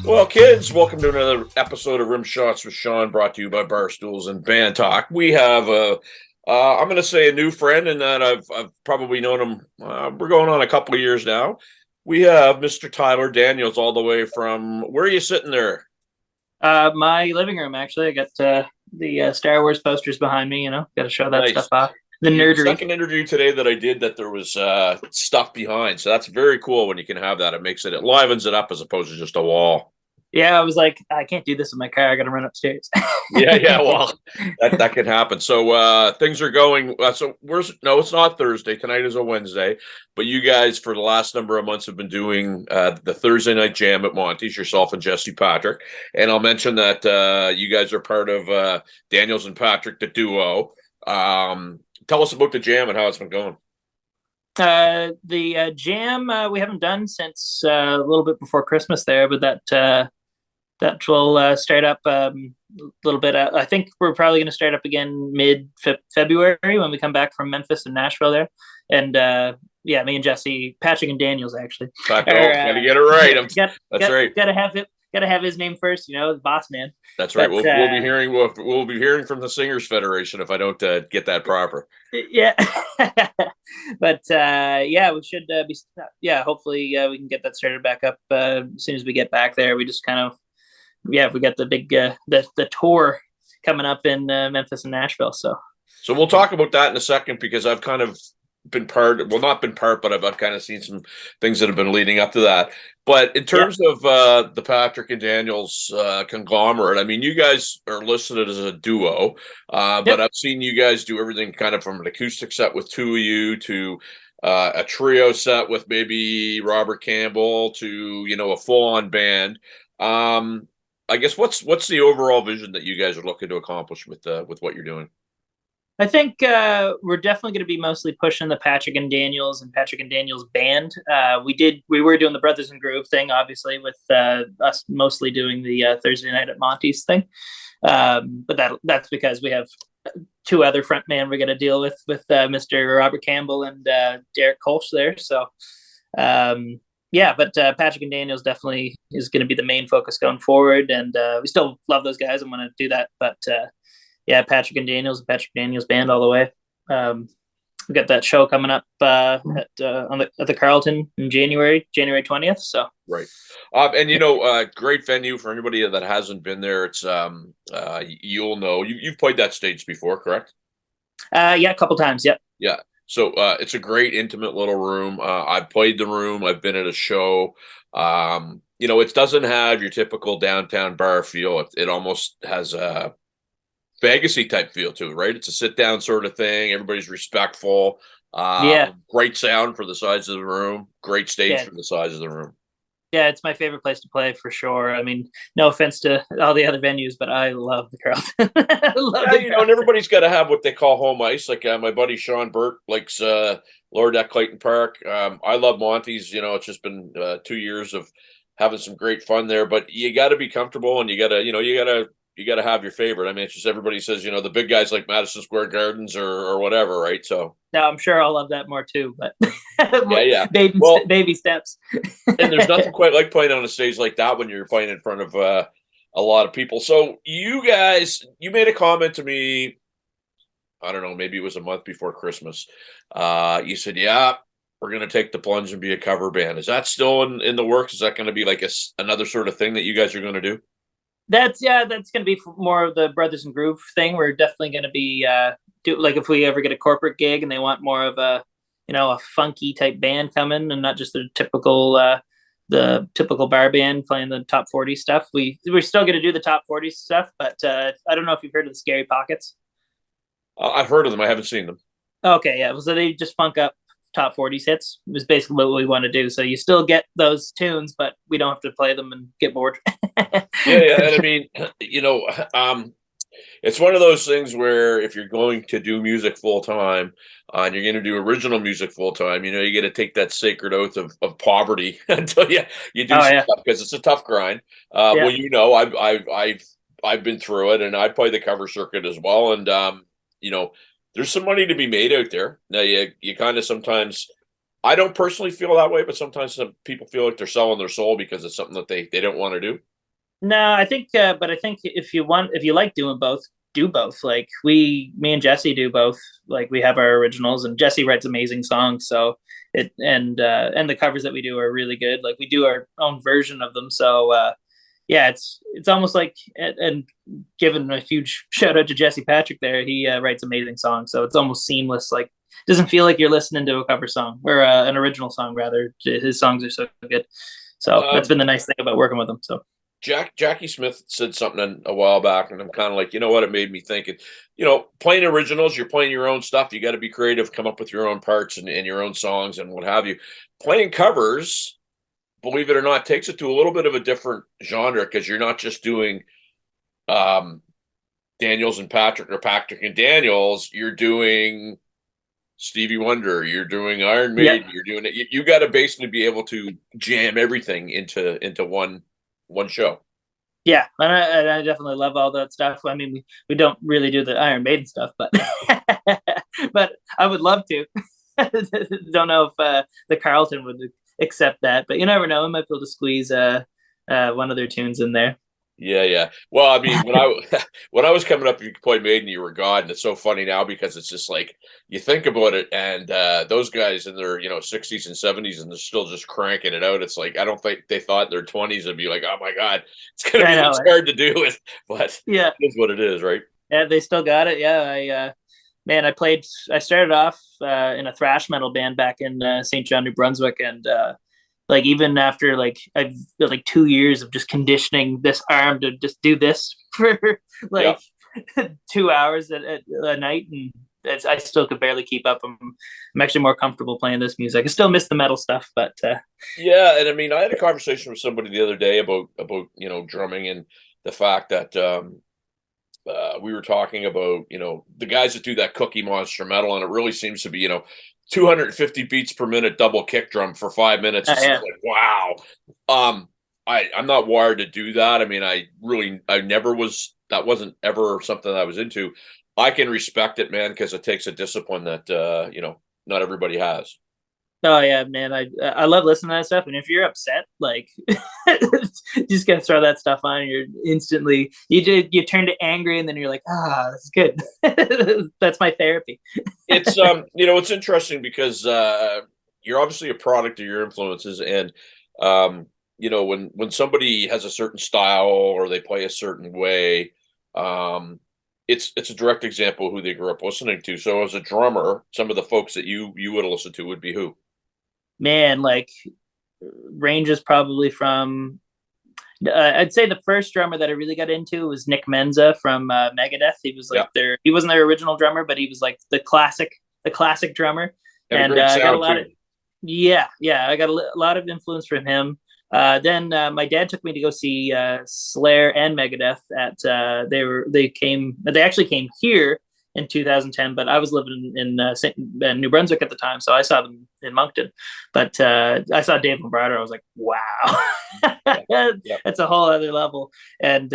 Well, kids, welcome to another episode of Rimshots with Sean, brought to you by Barstools and Bandtalk. We have I'm going to say a new friend, in that I've probably known him. We're going on a couple of years now. We have Mr. Tyler Daniels, all the way from. Where are you sitting there? My living room, actually. I got the Star Wars posters behind me. Got to show that stuff Nice. off. The The nerdery. second interview today that I did, that there was stuff behind, so that's very cool when you can have that. It livens it up as opposed to just a wall. Yeah, I was like, I can't do this in my car. I got to run upstairs. Yeah. Well, that can happen. So things are going. No, it's not Thursday. Tonight is a Wednesday. But you guys, for the last number of months, have been doing the Thursday night jam at Monty's. Yourself and Jesse Patrick. And I'll mention that you guys are part of Daniels and Patrick, the duo. Tell us about the jam and how it's been going. The jam we haven't done since a little bit before Christmas there, but that will start up a little bit. I think we're probably going to start up again mid-February when we come back from Memphis and Nashville there. And yeah, me and Jesse, Patrick and Daniels actually. Gotta get it right. That's right. Got to have his name first, the boss man. That's right. We'll be hearing we'll be hearing from the Singers Federation if I don't get that proper. Yeah, but yeah, we should be. Yeah, hopefully we can get that started back up as soon as we get back there. We just kind of we got the big the tour coming up in Memphis and Nashville. So we'll talk about that in a second, because I've kind of not been part, but I've kind of seen some things that have been leading up to that. But in terms of the Patrick and Daniels conglomerate, I mean, you guys are listed as a duo, but I've seen you guys do everything kind of from an acoustic set with two of you to a trio set with maybe Robert Campbell to, a full-on band. I guess what's the overall vision that you guys are looking to accomplish with what you're doing? I think we're definitely going to be mostly pushing the Patrick and Daniels band. We were doing the Brothers in Groove thing, obviously, with us mostly doing the Thursday night at Monty's thing. But that's because we have two other frontmen we got to deal with Mr. Robert Campbell and Derek Kolsch there. So yeah, but Patrick and Daniels definitely is going to be the main focus going forward, and we still love those guys and want to do that, but. Yeah, Patrick Daniels band all the way. We got that show coming up at the Carlton in January 20th. So right, and great venue for anybody that hasn't been there. It's you'll know you've played that stage before, correct? Yeah, a couple times. Yep. Yeah. So it's a great intimate little room. I've played the room. I've been at a show. It doesn't have your typical downtown bar feel. It almost has a Vegas-y type feel to it, right? It's a sit-down sort of thing. Everybody's respectful. Yeah. Great sound for the size of the room. Great stage for the size of the room. Yeah, it's my favorite place to play for sure. I mean, no offense to all the other venues, but I love the Carlton. And everybody's got to have what they call home ice. Like my buddy Sean Burt likes Lower Deck Clayton Park. I love Monty's. It's just been 2 years of having some great fun there. But you got to be comfortable, and you got to have your favorite. I mean, it's just everybody says, the big guys like Madison Square Gardens or whatever, right? So no, I'm sure I'll love that more too, but yeah. Baby steps. And there's nothing quite like playing on a stage like that when you're playing in front of a lot of people. So you guys, you made a comment to me, I don't know, maybe it was a month before Christmas. You said, yeah, we're going to take the plunge and be a cover band. Is that still in the works? Is that going to be like another sort of thing that you guys are going to do? That's going to be more of the Brothers in Groove thing. We're definitely going to be like if we ever get a corporate gig and they want more of a funky type band coming and not just the typical bar band playing the top 40 stuff. We're still going to do the top 40 stuff, but I don't know if you've heard of the Scary Pockets. I've heard of them. I haven't seen them. Okay, yeah. So they just funk up top 40s hits. It was basically what we want to do. So you still get those tunes, but we don't have to play them and get bored. Yeah. And I mean, it's one of those things where if you're going to do music full time and you're going to do original music full time, you got to take that sacred oath of poverty until you do stuff, because it's a tough grind. Well, I've been through it, and I play the cover circuit as well. And, there's some money to be made out there. Now, you kind of sometimes, I don't personally feel that way, but sometimes some people feel like they're selling their soul because it's something that they don't want to do. No, I think, but I think if you like doing both, do both. Like me and Jesse do both. Like we have our originals, and Jesse writes amazing songs. So and the covers that we do are really good. Like we do our own version of them. So yeah, it's almost like and given a huge shout out to Jesse Patrick there, he writes amazing songs. So it's almost seamless. Like doesn't feel like you're listening to a cover song or an original song. Rather, his songs are so good. So that's Um, been the nice thing about working with him. So. Jackie Smith said something a while back, and I'm kind of like, you know what? It made me think. Playing originals, you're playing your own stuff. You got to be creative, come up with your own parts and your own songs and what have you. Playing covers, believe it or not, takes it to a little bit of a different genre because you're not just doing um, Daniels and Patrick or Patrick and Daniels. You're doing Stevie Wonder. You're doing Iron Yeah, Maiden. You're doing it. You got to basically be able to jam everything into one show. yeah, and I definitely love all that stuff. I mean, we don't really do the Iron Maiden stuff, but but I would love to. Don't know if the Carlton would accept that, but you never know. I might be able to squeeze one of their tunes in there. Yeah, yeah. Well, I mean, when I when I was coming up, you could play Maiden, you were God, and it's so funny now because it's just like you think about it, and those guys in their 60s and 70s, and they're still just cranking it out. It's like I don't think they thought in their 20s would be like, oh my God, it's gonna I be know this it. hard to do it, but Yeah, it's what it is, right? yeah, they still got it. Yeah, man, I started off in a thrash metal band back in St. John, New Brunswick, and like even after like I've like 2 years of just conditioning this arm to just do this for Yeah. like 2 hours at a night, and I still could barely keep up. I'm actually more comfortable playing this music. I still miss the metal stuff, but Yeah, and I mean, I had a conversation with somebody the other day about drumming and the fact that we were talking about the guys that do that Cookie Monster metal, and it really seems to be 250 beats per minute double kick drum for 5 minutes. It's yeah. just like wow. I'm not wired to do that. I mean, I never was. That wasn't ever something that I was into. I can respect it, man, because it takes a discipline that not everybody has. Oh yeah, man. I love listening to that stuff. And if you're upset, like you just gotta throw that stuff on and you're instantly you turn to angry and then you're like, that's good. That's my therapy. It's it's interesting because you're obviously a product of your influences, and when somebody has a certain style or they play a certain way, it's a direct example of who they grew up listening to. So as a drummer, some of the folks that you would listen to would be who? Man, like ranges probably from I'd say the first drummer that I really got into was Nick Menza from Megadeth. He was like Yeah, he wasn't their original drummer, but he was like the classic drummer. had a And great I got a sound lot of too. yeah, I got a lot of influence from him. Then my dad took me to go see Slayer and Megadeth at they actually came here in 2010, but I was living in New Brunswick at the time, so I saw them in Moncton. But I saw Dave Lombardo. I was like, wow, Yeah, yeah. that's a whole other level. And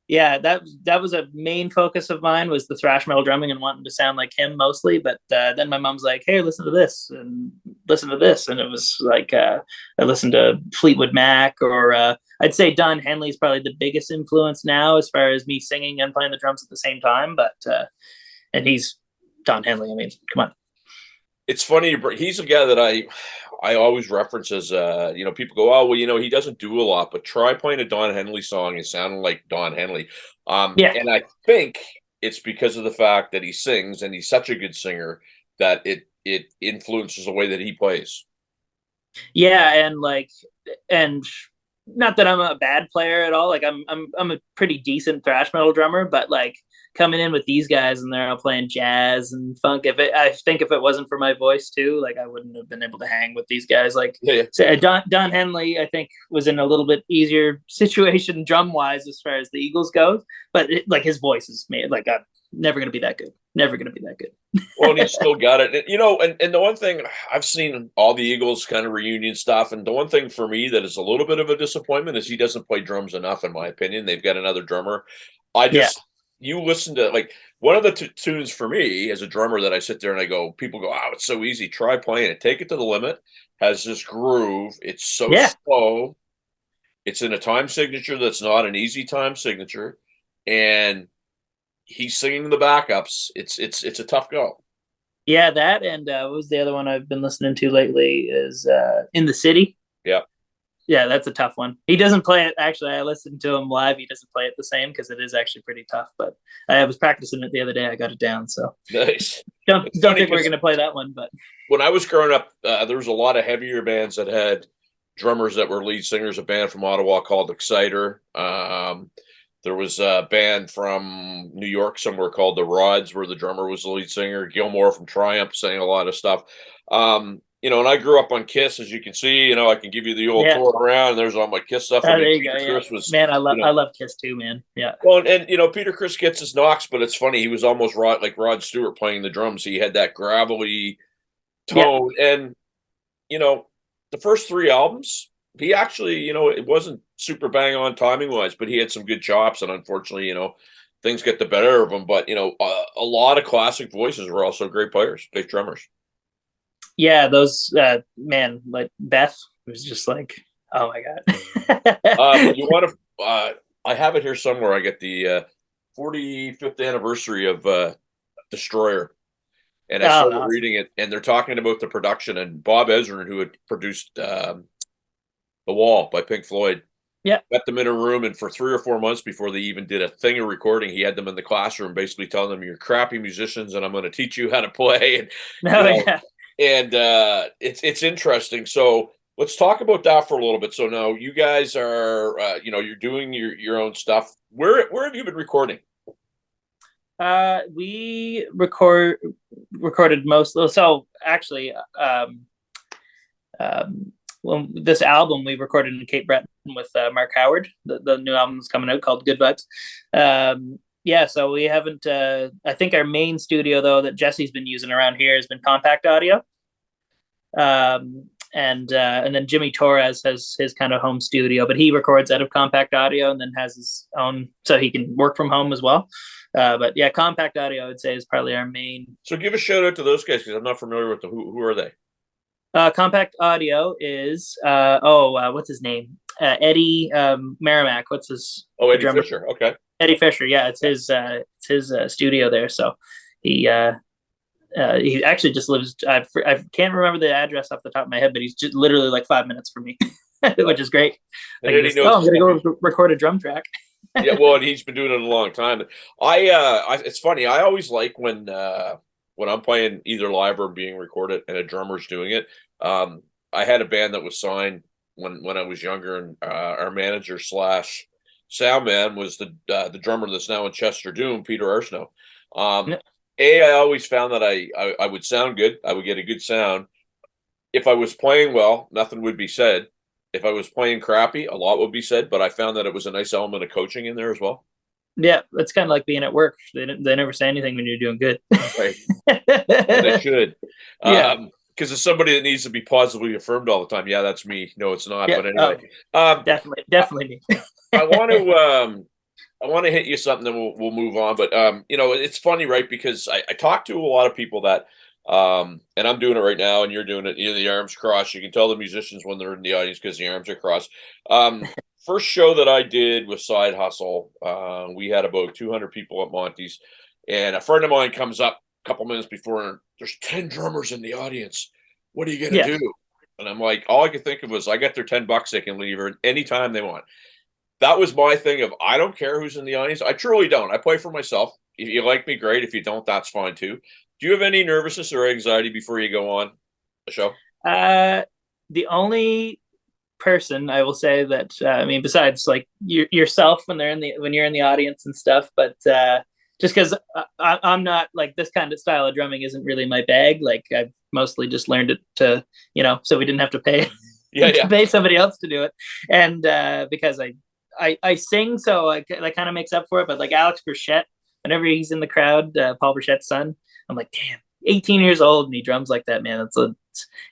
yeah, that was a main focus of mine was the thrash metal drumming and wanting to sound like him mostly. But then my mom's like, "Hey, listen to this and listen to this," and it was like I listened to Fleetwood Mac or I'd say Don Henley is probably the biggest influence now as far as me singing and playing the drums at the same time. But and he's Don Henley. I mean, come on. It's funny. He's a guy that I always reference as people go, oh well, he doesn't do a lot, but try playing a Don Henley song and sounding like Don Henley. Yeah, And I think it's because of the fact that he sings and he's such a good singer that it influences the way that he plays. yeah, and like and not that I'm a bad player at all. Like I'm a pretty decent thrash metal drummer, but like coming in with these guys and they're all playing jazz and funk. I think if it wasn't for my voice too, like I wouldn't have been able to hang with these guys. Like Yeah, so Don Henley, I think was in a little bit easier situation drum wise as far as the Eagles goes, but like his voice is made like I'm never gonna be that good. Never gonna be that good. well, and he's still got it. And the one thing I've seen all the Eagles kind of reunion stuff, and the one thing for me that is a little bit of a disappointment is he doesn't play drums enough, in my opinion. They've got another drummer. I Yeah. just you listen to like one of the tunes for me as a drummer that I sit there and I go, people go, oh, it's so easy. Try playing it. Take it to the limit. Has this groove. It's so Yeah. slow. It's in a time signature that's not an easy time signature, and he's singing the backups. It's a tough go. Yeah, that and what was the other one I've been listening to lately is In the City. Yeah. Yeah, that's a tough one. He doesn't play it. Actually, I listened to him live. He doesn't play it the same because it is actually pretty tough. But I was practicing it the other day. I got it down. So Nice. It's don't funny think we're because going to play that one. But when I was growing up, there was a lot of heavier bands that had drummers that were lead singers. A band from Ottawa called Exciter. There was a band from New York somewhere called the Rods, where the drummer was the lead singer. Gilmore from Triumph sang a lot of stuff. And I grew up on Kiss, as you can see. I can give you the old yeah, tour around, and there's all my Kiss stuff. there you go. Peter Yeah, Criss was, man, I love Kiss too, man. Yeah, well, and Peter Criss gets his knocks, but it's funny. He was almost like Rod Stewart playing the drums. He had that gravelly yeah, tone, and you know, the first three albums, he actually, it wasn't super bang on timing wise, but he had some good chops. And unfortunately, things get the better of him. But, a lot of classic voices were also great players, great drummers. yeah. Those man, like Beth was just like, oh my god. You want to, I have it here somewhere. I get the 45th anniversary of Destroyer. And I Oh, started awesome. reading it, and they're talking about the production. And Bob Ezrin, who had produced The Wall by Pink Floyd, Yeah. got them in a room, and for 3 or 4 months before they even did a thing of recording, he had them in the classroom, basically telling them, "You're crappy musicians, and I'm going to teach you how to play." And you No, know, yeah. and it's interesting. So let's talk about that for a little bit. So now you guys are, you're doing your own stuff. Where have you been recording? We recorded most. So actually, well, this album we recorded in Cape Breton with Mark Howard. The new album's coming out called Good Vibes. Yeah, so we haven't. I think our main studio though that Jesse's been using around here has been Compact Audio. And then Jimmy Torres has his kind of home studio, but he records out of Compact Audio and then has his own, so he can work from home as well. But yeah, Compact Audio I would say is probably our main. So give a shout out to those guys, because I'm not familiar with who are they? Compact Audio is what's his name? Eddie Merrimack. What's his Oh, Eddie drummer? Fisher. Okay. Eddie Fisher. Yeah, it's his studio there. So he he actually just lives. I can't remember the address off the top of my head, but he's just literally like 5 minutes from me, which is great. And Like Eddie just, knows I'm his gonna stuff. go record a drum track. Yeah, well, and he's been doing it a long time. It's funny. I always like when I'm playing either live or being recorded and a drummer's doing it. I had a band that was signed when I was younger, and our manager slash sound man was the drummer that's now in Chester Doom, Peter Arsenault. Um, I always found that I would sound good. I would get a good sound. If I was playing well, nothing would be said. If I was playing crappy, a lot would be said. But I found that it was a nice element of coaching in there as well. Yeah, it's kind of like being at work. They never say anything when you're doing good. Right. And it should. Yeah, Because it's somebody that needs to be positively affirmed all the time. Yeah, that's me. No, it's not. yeah. But anyway, Oh, um, definitely me. I want to hit you something, then we'll move on. But it's funny, right? Because I talk to a lot of people that and I'm doing it right now, and you're doing it. The arms crossed. You can tell the musicians when they're in the audience because the arms are crossed. First show that I did with Side Hustle, we had about 200 people at Monty's, and a friend of mine comes up a couple minutes before, and there's 10 drummers in the audience. What are you gonna Yeah, do? And I'm like, all I could think of was, I got their $10. They can leave her anytime they want. That was my thing of, I don't care who's in the audience. I truly don't. I play for myself. If you like me, great. If you don't, that's fine too. Do you have any nervousness or anxiety before you go on the show? the only person I will say that I mean, besides like yourself when you're in the audience and stuff, but just because I'm not like this kind of style of drumming isn't really my bag. Like I've mostly just learned it to so we didn't have to pay Yeah, to yeah. pay somebody else to do it, and because I sing, so that kind of makes up for it. But like Alex Burchett, whenever he's in the crowd, Paul Burchett's son, I'm like, damn, 18 years old and he drums like that, man.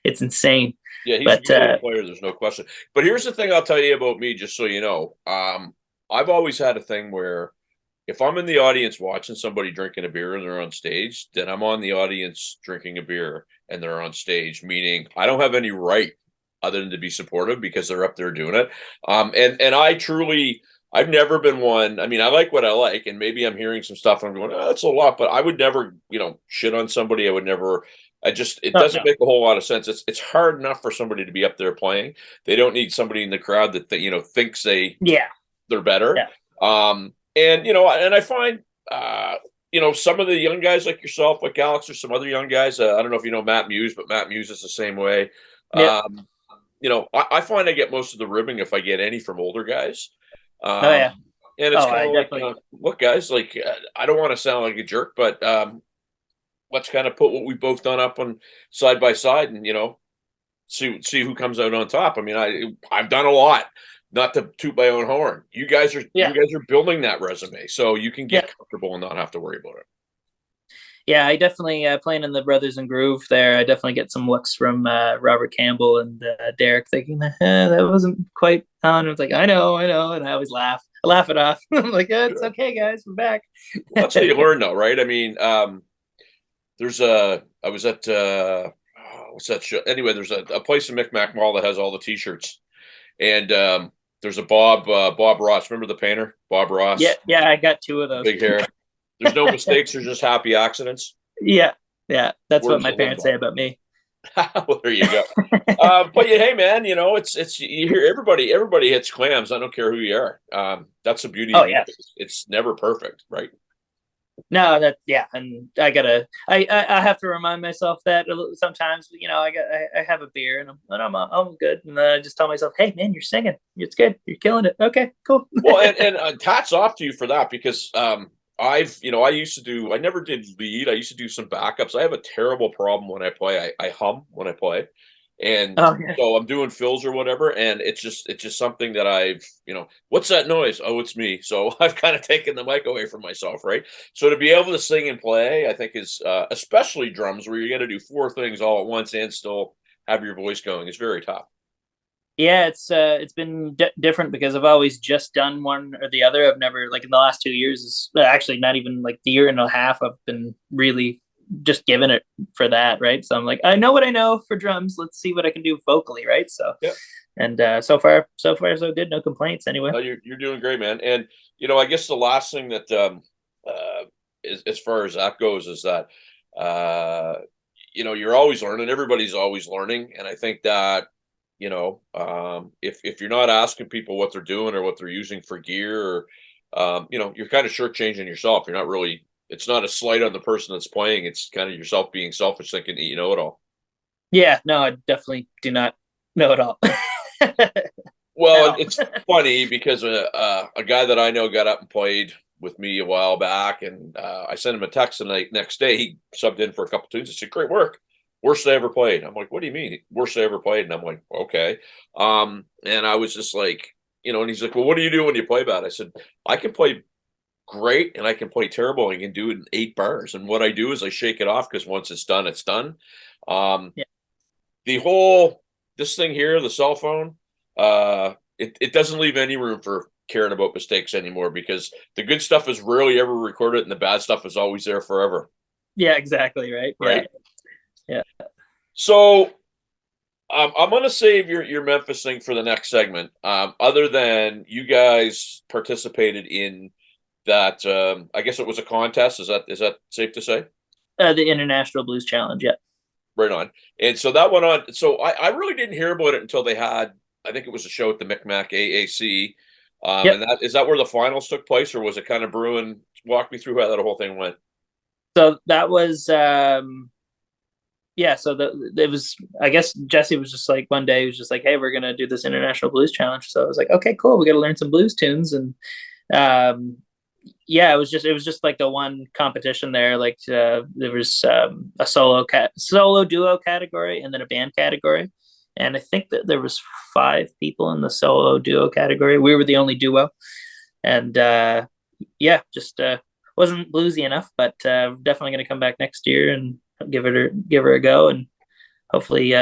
It's insane. Yeah, he's a But beautiful player. There's no question. But here's the thing I'll tell you about me, just so you know. I've always had a thing where if I'm in the audience watching somebody drinking a beer and they're on stage, then I'm on the audience drinking a beer and they're on stage, meaning I don't have any right. other than to be supportive because they're up there doing it. And I've never been one. I mean, I like what I like, and maybe I'm hearing some stuff and I'm going, oh, that's a lot, but I would never, shit on somebody. I would never. It Oh, doesn't no. make a whole lot of sense. It's hard enough for somebody to be up there playing. They don't need somebody in the crowd that thinks Yeah. they're better. Yeah. And I find some of the young guys like yourself, like Alex, or some other young guys. I don't know if you know Matt Muse, but Matt Muse is the same way. Yep. I find I get most of the ribbing if I get any from older guys. Oh, yeah. And it's Oh, kind I of like, definitely. look, guys, like I don't want to sound like a jerk, but let's kind of put what we've both done up on side by side, and see who comes out on top. I mean, I've done a lot. Not to toot my own horn. You guys are Yeah. building that resume, so you can get Yeah. comfortable and not have to worry about it. Yeah, I definitely playing in the Brothers in Groove there. I definitely get some looks from Robert Campbell and Derek, thinking that wasn't quite on. I was like, I know, and I always laugh. I laugh it off. I'm like, it's Sure. okay, guys, we're back. Well, that's how you learn, though, right? I mean, I was at what's that show? Anyway, there's a place in Micmac Mall that has all the T-shirts, and there's a Bob Ross. Remember the painter, Bob Ross, Yeah, I got two of those. big hair. There's no mistakes. There's just happy accidents. Yeah, that's what Words my to live parents say about me. by. Well, there you go. But yeah, hey man, it's you hear everybody hits clams. I don't care who you are. That's the beauty Oh of yeah. music. It's never perfect, right? No, and I have to remind myself that sometimes, I have a beer and I'm good, and then I just tell myself, hey man, you're singing, it's good, you're killing it. Okay, cool. Well, and hats off to you for that because I never did lead. I used to do some backups. I have a terrible problem when I play. I hum when I play, and Oh yeah. so I'm doing fills or whatever, and it's just something that what's that noise? Oh, it's me. So I've kind of taken the mic away from myself, right? So to be able to sing and play, I think is especially drums where you got to do four things all at once and still have your voice going is very tough. Yeah, it's been different because I've always just done one or the other. I've never, like, in the last 2 years, actually not even like the year and a half, I've been really just giving it for that, right? So I'm like, I know what I know for drums. Let's see what I can do vocally, right? So Yeah. and so far so good. No complaints anyway. You're doing great, man. And I guess the last thing that as far as that goes is that you're always learning. Everybody's always learning, and I think that if you're not asking people what they're doing or what they're using for gear, or you're kind of shortchanging yourself. You're not really. It's not a slight on the person that's playing. It's kind of yourself being selfish, thinking that you know it all. Yeah, no, I definitely do not know it all. Well, it's funny because a guy that I know got up and played with me a while back, and I sent him a text, and the next day he subbed in for a couple tunes. He said, "Great work, worst I ever played." I'm like, "What do you mean, worst I ever played?" And I'm like, "Okay." And I was just like, and he's like, "Well, what do you do when you play bad?" I said, "I can play great, and I can play terrible. I can do it in 8 bars. And what I do is I shake it off because once it's done, it's done." Yeah. The whole this thing here, the cell phone, it doesn't leave any room for caring about mistakes anymore because the good stuff is rarely ever recorded and the bad stuff is always there forever. Yeah, exactly, right. Right. Yeah. So I'm going to save your Memphis thing for the next segment. Other than you guys participated in that, I guess it was a contest. Is that safe to say? The International Blues Challenge. Yeah. Right on. And so that went on. So I really didn't hear about it until they had, I think it was a show at the Micmac AAC. Yep. And is that where the finals took place, or was it kind of brewing? Walk me through how that whole thing went. So that was yeah, so it was, I guess Jesse was just like, one day he was just like, hey, we're gonna do this International Blues Challenge. So I was like, okay, cool, we got to learn some blues tunes. And yeah, it was just like the one competition there. Like there was a solo duo category and then a band category, and I think that there was 5 people in the solo duo category. We were the only duo, and yeah, just wasn't bluesy enough, but definitely going to come back next year and give her a go, and hopefully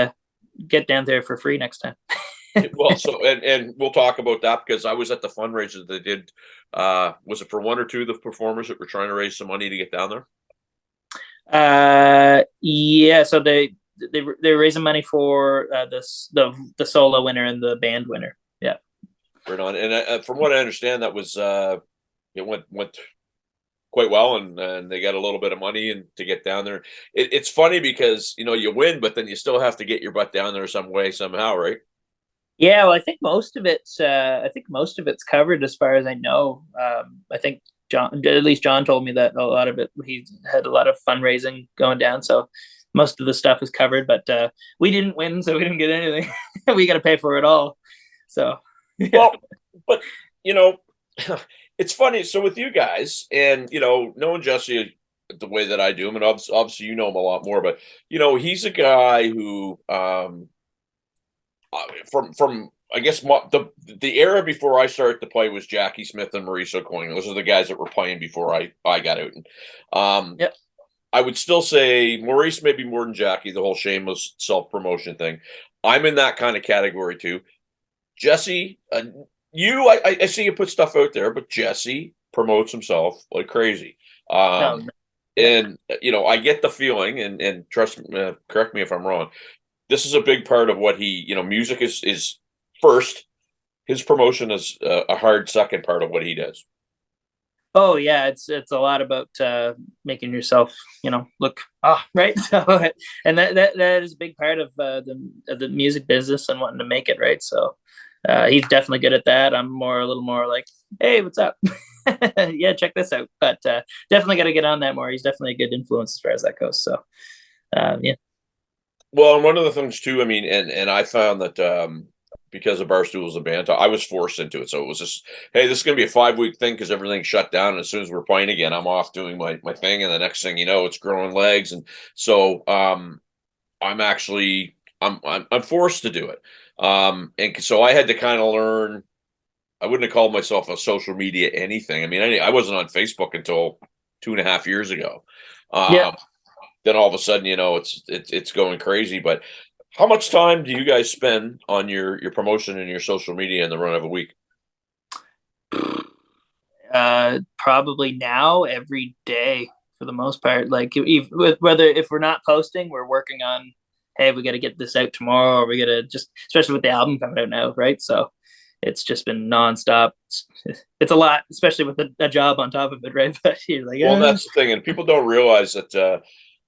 get down there for free next time. Well, so and we'll talk about that because I was at the fundraiser that they did. Was it for one or two of the performers that were trying to raise some money to get down there? Yeah, so they're raising money for the solo winner and the band winner. Yeah. Right on. And from what I understand, that was it went quite well, and they got a little bit of money and to get down there. It's funny because you win, but then you still have to get your butt down there some way somehow, right? Yeah, well, I think most of it's covered as far as I know. I think at least John told me that a lot of it, he had a lot of fundraising going down, so most of the stuff is covered. But we didn't win, so we didn't get anything. We got to pay for it all. So yeah. Well, but it's funny. So with you guys, and knowing Jesse the way that I do him, and obviously you know him a lot more, but he's a guy who from I guess the era before I started to play was Jackie Smith and Maurice O'Coin. Those are the guys that were playing before I got out. And Yep. I would still say Maurice maybe more than Jackie, the whole shameless self-promotion thing. I'm in that kind of category too. Jesse, I see you put stuff out there, but Jesse promotes himself like crazy. No, And I get the feeling, and trust me, correct me if I'm wrong. This is a big part of what music is first. His promotion is a hard second part of what he does. oh yeah, it's a lot about making yourself look right. So and that is a big part of the music business and wanting to make it right. So he's definitely good at that. I'm a little more like, hey, what's up? Yeah, check this out. But definitely got to get on that more. He's definitely a good influence as far as that goes. So yeah. Well, and one of the things too, I mean, and I found that because of Barstools and Bandtalk, I was forced into it. So it was just, hey, this is going to be a 5-week thing because everything's shut down. And as soon as we're playing again, I'm off doing my thing. And the next thing you know, it's growing legs. And so I'm forced to do it. And so I had to kind of learn. I wouldn't have called myself a social media anything. I mean, I wasn't on Facebook until 2.5 years ago. Yeah. Then all of a sudden, it's going crazy. But how much time do you guys spend on your promotion and your social media in the run of a week? Probably now every day for the most part. Like whether if we're not posting, we're working on, hey, we got to get this out tomorrow, or we got to just, especially with the album coming out now, right? So it's just been nonstop. It's a lot, especially with a job on top of it, right? But you're like, well, that's the thing, and people don't realize that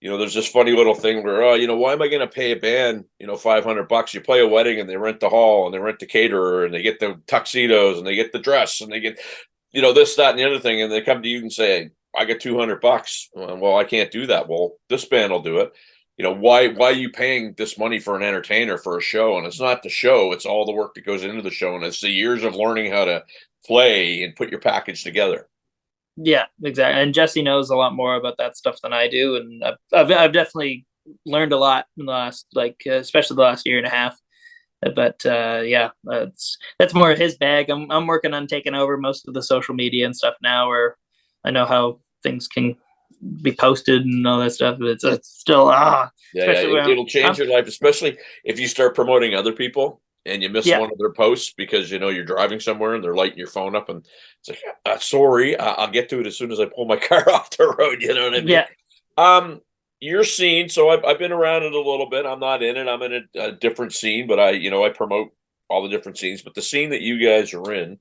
there's this funny little thing where why am I going to pay a band $500? You play a wedding and they rent the hall and they rent the caterer and they get the tuxedos and they get the dress and they get this, that, and the other thing, and they come to you and say, I got $200. Well, I can't do that. Well, this band will do it. Why are you paying this money for an entertainer for a show? And it's not the show, it's all the work that goes into the show, and it's the years of learning how to play and put your package together. Yeah, exactly. And Jesse knows a lot more about that stuff than I do, and I've definitely learned a lot in the last, especially the last year and a half. But yeah, that's more his bag. I'm working on taking over most of the social media and stuff now, where I know how things can be posted and all that stuff. But it's still It'll change your life, especially if you start promoting other people and you miss one of their posts because you're driving somewhere and they're lighting your phone up and it's like, sorry, I'll get to it as soon as I pull my car off the road. You know what I mean? Yeah. Your scene. So I've been around it a little bit. I'm not in it. I'm in a different scene, but I promote all the different scenes. But the scene that you guys are in,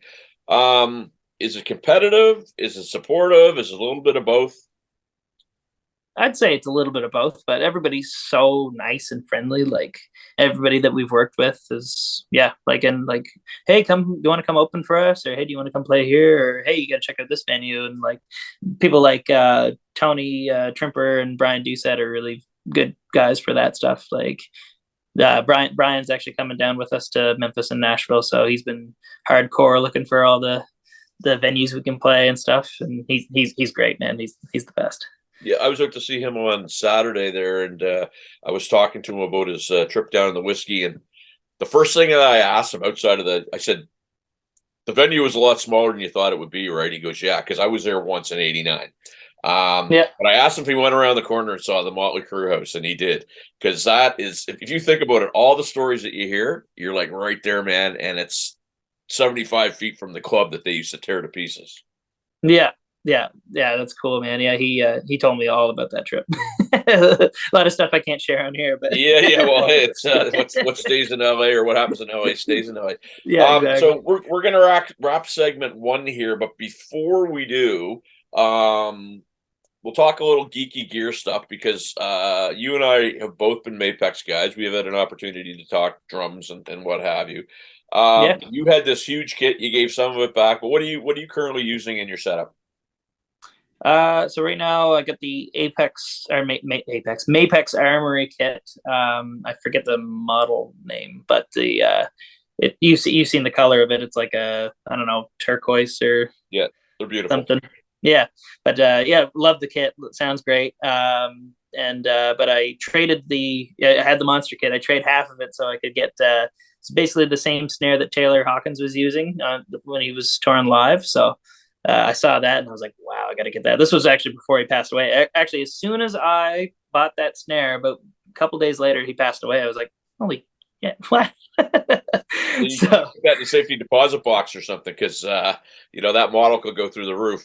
is it competitive? Is it supportive? Is it a little bit of both? I'd say it's a little bit of both, but everybody's so nice and friendly. Like everybody that we've worked with is, yeah, hey, do you want to come open for us? Or hey, do you want to come play here? Or hey, you got to check out this venue. And people like Tony Trimper and Brian Doucette are really good guys for that stuff. Brian's actually coming down with us to Memphis and Nashville, so he's been hardcore looking for all the venues we can play and stuff. And he's great, man. He's the best. Yeah, I was out to see him on Saturday there, and I was talking to him about his trip down in the whiskey. And the first thing that I asked him I said, the venue was a lot smaller than you thought it would be, right? He goes, yeah, because I was there once in '89. Yeah. But I asked him if he went around the corner and saw the Motley Crue house, and he did. Because that is, if you think about it, all the stories that you hear, you're like right there, man. And it's 75 feet from the club that they used to tear to pieces. Yeah. Yeah, that's cool, man. Yeah, he told me all about that trip. A lot of stuff I can't share on here, but Yeah. Well, hey, it's what stays in LA or what happens in LA stays in LA. yeah, exactly. So we're gonna wrap segment one here, but before we do, we'll talk a little geeky gear stuff because you and I have both been MAPEX guys. We have had an opportunity to talk drums and what have you. Yeah. You had this huge kit. You gave some of it back, but what are you currently using in your setup? So right now I got the MAPEX Armory kit. I forget the model name, but you've seen the color of it. It's like a, I don't know, turquoise or Yeah, they're beautiful. something. Yeah, but yeah, love the kit. It sounds great. And but I traded I had the monster kit. I trade half of it so I could get it's basically the same snare that Taylor Hawkins was using when he was touring live. So I saw that and I was like, wow, I got to get that. This was actually before he passed away. Actually, as soon as I bought that snare, but a couple days later he passed away. I was like, holy yeah, what? You So got the safety deposit box or something because that model could go through the roof.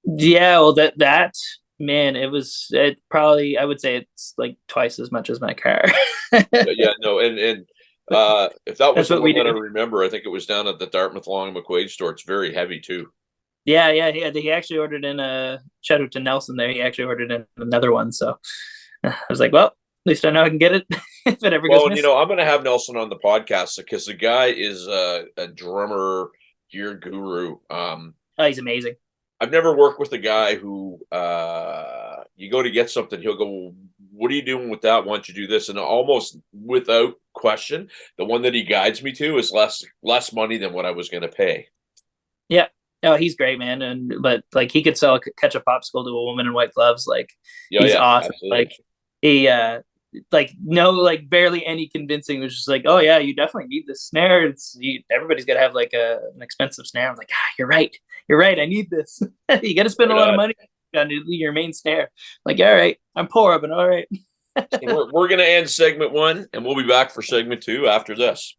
yeah, well that man, it probably, I would say it's like twice as much as my car. Yeah, no, and if that was That's the what one we that I do. remember, I think it was down at the Dartmouth Long and McQuaid store. It's very heavy too. Yeah, he actually ordered in a shout out to Nelson there. He actually ordered in another one. So I was like, well, at least I know I can get it if it ever goes Well, and missing. I'm going to have Nelson on the podcast because the guy is a drummer gear guru. Oh, he's amazing. I've never worked with a guy who you go to get something, he'll go, well, "What are you doing with that? Why don't you do this?" And almost without question, the one that he guides me to is less money than what I was going to pay. Yeah. Oh, he's great, man. But like he could sell a ketchup popsicle to a woman in white gloves. Like Yeah, he's yeah, awesome. absolutely. Like he like no, like barely any convincing. It was just like, oh yeah, you definitely need this snare. Everybody's got to have like an expensive snare. I'm like, you're right. You're right. I need this. You got to spend a Right lot of on. money on your main snare. Like, all right, I'm poor, but all right. So we're going to end segment one, and we'll be back for segment two after this.